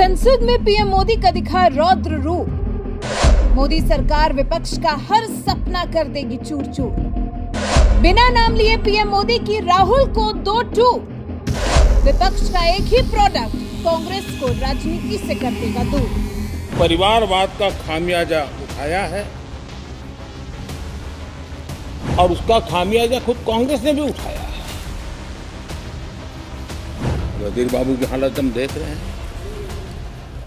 संसद में पीएम मोदी का दिखा रौद्र रूप। मोदी सरकार विपक्ष का हर सपना कर देगी चूर चूर। बिना नाम लिए पीएम मोदी की राहुल को 2 टूक। विपक्ष का एक ही प्रोडक्ट कांग्रेस को राजनीति से कर देगा दूर। परिवारवाद का खामियाजा उठाया है और उसका खामियाजा खुद कांग्रेस ने भी उठाया है। वजीर बाबू की हालत हम देख रहे हैं।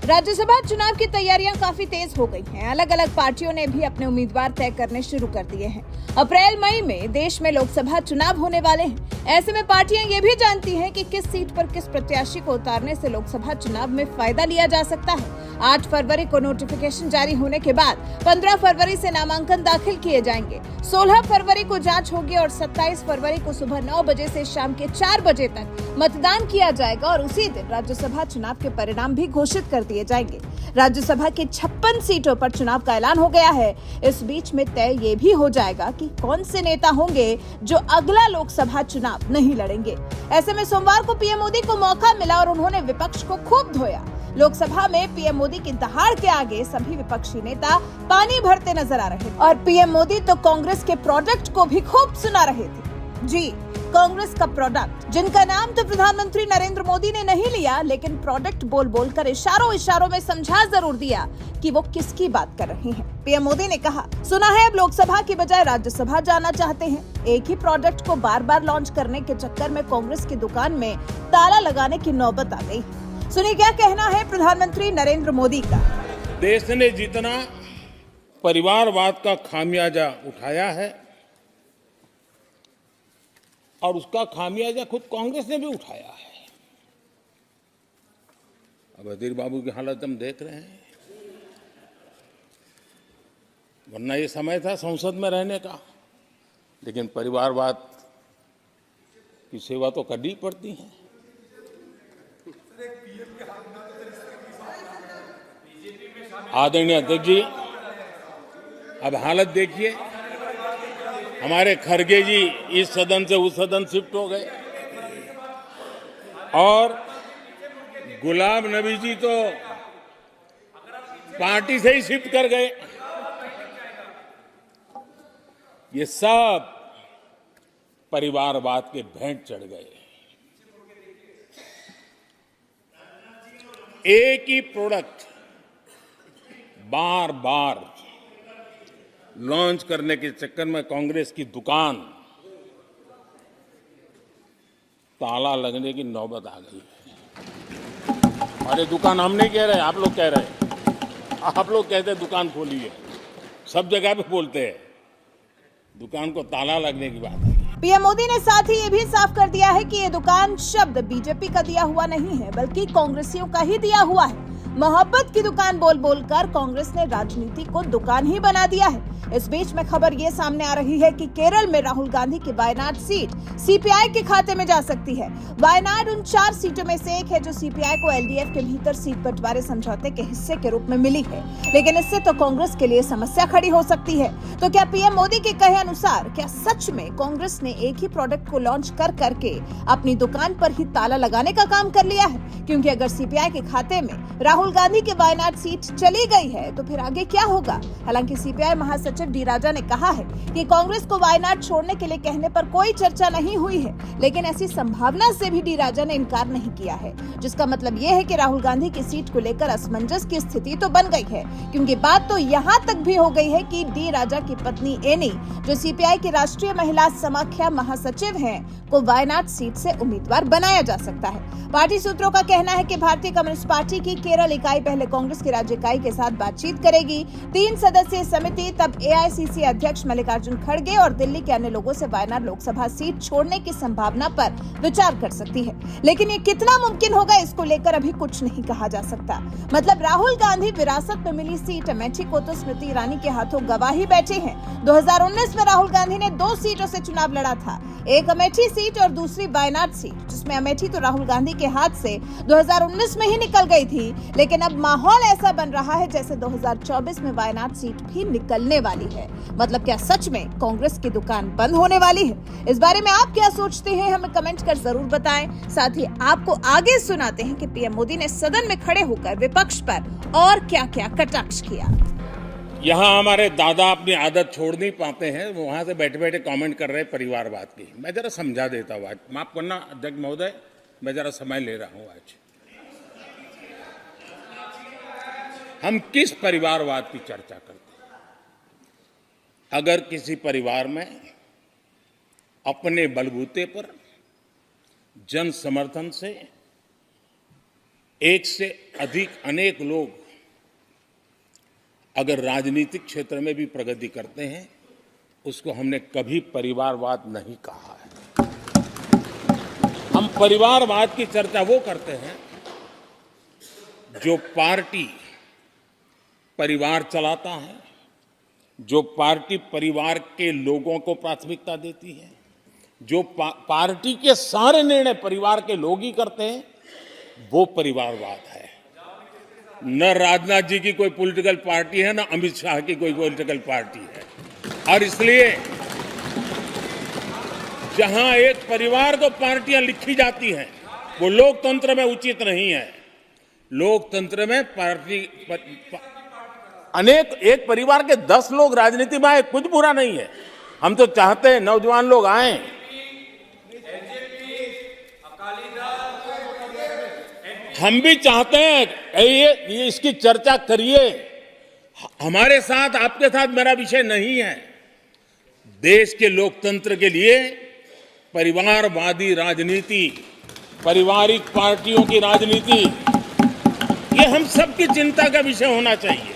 राज्यसभा चुनाव की तैयारियां काफी तेज हो गई हैं। अलग अलग पार्टियों ने भी अपने उम्मीदवार तय करने शुरू कर दिए हैं। अप्रैल मई में देश में लोकसभा चुनाव होने वाले हैं। ऐसे में पार्टियां ये भी जानती हैं कि किस सीट पर किस प्रत्याशी को उतारने से लोकसभा चुनाव में फायदा लिया जा सकता है। 8 फरवरी को नोटिफिकेशन जारी होने के बाद 15 फरवरी से नामांकन दाखिल किए जाएंगे। 16 फरवरी को जांच होगी और 27 फरवरी को सुबह 9 बजे से शाम के 4 बजे तक मतदान किया जाएगा और उसी दिन राज्यसभा चुनाव के परिणाम भी घोषित कर दिए जाएंगे। राज्यसभा की 56 सीटों पर चुनाव का ऐलान हो गया है। इस बीच में तय ये भी हो जाएगा कि कौन से नेता होंगे जो अगला लोकसभा चुनाव नहीं लड़ेंगे। ऐसे में सोमवार को पीएम मोदी को मौका मिला और उन्होंने विपक्ष को खूब धोया। लोकसभा में पीएम मोदी की दहाड़ के आगे सभी विपक्षी नेता पानी भरते नजर आ रहे थे और पीएम मोदी तो कांग्रेस के प्रोडक्ट को भी खूब सुना रहे थे। जी, कांग्रेस का प्रोडक्ट, जिनका नाम तो प्रधानमंत्री नरेंद्र मोदी ने नहीं लिया, लेकिन प्रोडक्ट बोल बोल कर इशारों में समझा जरूर दिया कि वो किसकी बात कर रहे हैं। पीएम मोदी ने कहा, सुना है अब लोकसभा की बजाय राज्यसभा जाना चाहते हैं। एक ही प्रोडक्ट को बार बार लॉन्च करने के चक्कर में कांग्रेस की दुकान में ताला लगाने की नौबत आ गई। सुनिए क्या कहना है प्रधानमंत्री नरेंद्र मोदी का। देश ने जितना परिवारवाद का खामियाजा उठाया है और उसका खामियाजा खुद कांग्रेस ने भी उठाया है। अब वजीर बाबू की हालत हम देख रहे हैं। वरना ये समय था संसद में रहने का, लेकिन परिवारवाद की सेवा तो करनी पड़ती है। आदरणीय अध्यक्ष जी, अब हालत देखिए। हमारे खरगे जी इस सदन से उस सदन शिफ्ट हो गए और गुलाम नबी जी तो पार्टी से ही शिफ्ट कर गए। ये सब परिवारवाद के भेंट चढ़ गए। एक ही प्रोडक्ट बार बार लॉन्च करने के चक्कर में कांग्रेस की दुकान ताला लगने की नौबत आ गई है। अरे दुकान हम नहीं कह रहे, आप लोग कह रहे हैं। आप लोग कहते हैं दुकान खोली है, सब जगह पे बोलते हैं। दुकान को ताला लगने की बात है। पीएम मोदी ने साथ ही ये भी साफ कर दिया है कि ये दुकान शब्द बीजेपी का दिया हुआ नहीं है, बल्कि कांग्रेसियों का ही दिया हुआ है। मोहब्बत की दुकान बोल बोलकर कांग्रेस ने राजनीति को दुकान ही बना दिया है। इस बीच में खबर ये सामने आ रही है कि केरल में राहुल गांधी की वायनाड सीट सीपीआई के खाते में जा सकती है। वायनाड उन 4 सीटों में से एक है जो सीपीआई को एलडीएफ के भीतर सीट बंटवारे समझौते के हिस्से के रूप में मिली है, लेकिन इससे तो कांग्रेस के लिए समस्या खड़ी हो सकती है। तो क्या पीएम मोदी के कहे अनुसार क्या सच में कांग्रेस ने एक ही प्रोडक्ट को लॉन्च कर करके अपनी दुकान पर ही ताला लगाने का काम कर लिया है? क्योंकि अगर सीपीआई के खाते में राहुल गांधी की वायनाड सीट चली गई है तो फिर आगे क्या होगा? हालांकि सीपीआई महासचिव डी राजा ने कहा है कि कांग्रेस को वायनाड छोड़ने के लिए कहने पर कोई चर्चा नहीं हुई है, लेकिन ऐसी संभावना से भी डी राजा ने इनकार नहीं किया है, जिसका मतलब ये है कि राहुल गांधी की सीट को लेकर असमंजस की स्थिति तो बन गई है। क्योंकि बात तो यहाँ तक भी हो गई है कि डी राजा की पत्नी एनी, जो सीपीआई की राष्ट्रीय महिला समाख्या महासचिव हैं, को वायनाड सीट से उम्मीदवार बनाया जा सकता है। पार्टी सूत्रों का कहना है कि भारतीय कम्युनिस्ट पार्टी की केरल इकाई पहले कांग्रेस की राज्य इकाई के साथ बातचीत करेगी। 3 सदस्यीय समिति तब एआईसीसी अध्यक्ष मल्लिकार्जुन खड़गे और दिल्ली के अन्य लोगों से वायनाड लोकसभा सीट छोड़ने की संभावना पर विचार कर सकती है, लेकिन ये कितना मुमकिन होगा इसको लेकर अभी कुछ नहीं कहा जा सकता। मतलब राहुल गांधी विरासत में मिली सीट अमेठी को तो स्मृति ईरानी के हाथों गवा ही बैठे हैं। 2019 में राहुल गांधी ने 2 सीटों से चुनाव लड़ा था, एक अमेठी सीट और दूसरी वायनाड सीट, जिसमें अमेठी तो राहुल गांधी के हाथ से 2019 में ही निकल गई थी, लेकिन लेकिन अब माहौल ऐसा बन रहा है जैसे 2024 में वायनाड सीट भी निकलने वाली है। मतलब क्या सच में कांग्रेस की दुकान बंद होने वाली है? इस बारे में आप क्या सोचते हैं, हमें कमेंट कर जरूर बताएं। साथ ही आपको आगे सुनाते हैं कि पीएम मोदी ने सदन में खड़े होकर विपक्ष पर और क्या-क्या कटाक्ष किया। यहाँ हमारे दादा अपनी आदत छोड़ नहीं पाते हैं, वहां से बैठे बैठे कमेंट कर रहे हैं परिवारवाद की। मैं जरा समझा देता हूँ, आज माफ करना अध्यक्ष महोदय, मैं जरा समय ले रहा हूँ। आज हम किस परिवारवाद की चर्चा करते हैं? अगर किसी परिवार में अपने बलबूते पर जन समर्थन से एक से अधिक अनेक लोग अगर राजनीतिक क्षेत्र में भी प्रगति करते हैं, उसको हमने कभी परिवारवाद नहीं कहा है। हम परिवारवाद की चर्चा वो करते हैं जो पार्टी परिवार चलाता है, जो पार्टी परिवार के लोगों को प्राथमिकता देती है, जो पार्टी के सारे निर्णय परिवार के लोग ही करते हैं, वो परिवारवाद है। न राजनाथ जी की कोई पॉलिटिकल पार्टी है, न अमित शाह की कोई पॉलिटिकल पार्टी है। और इसलिए जहां एक परिवार को पार्टियां लिखी जाती हैं, वो लोकतंत्र में उचित नहीं है। लोकतंत्र में पार्टी अनेक, एक परिवार के 10 लोग राजनीति में आए, कुछ बुरा नहीं है। हम तो चाहते हैं नौजवान लोग आए। हम भी चाहते हैं ये इसकी चर्चा करिए। हमारे साथ, आपके साथ मेरा विषय नहीं है। देश के लोकतंत्र के लिए परिवारवादी राजनीति, पारिवारिक पार्टियों की राजनीति, ये हम सबकी चिंता का विषय होना चाहिए।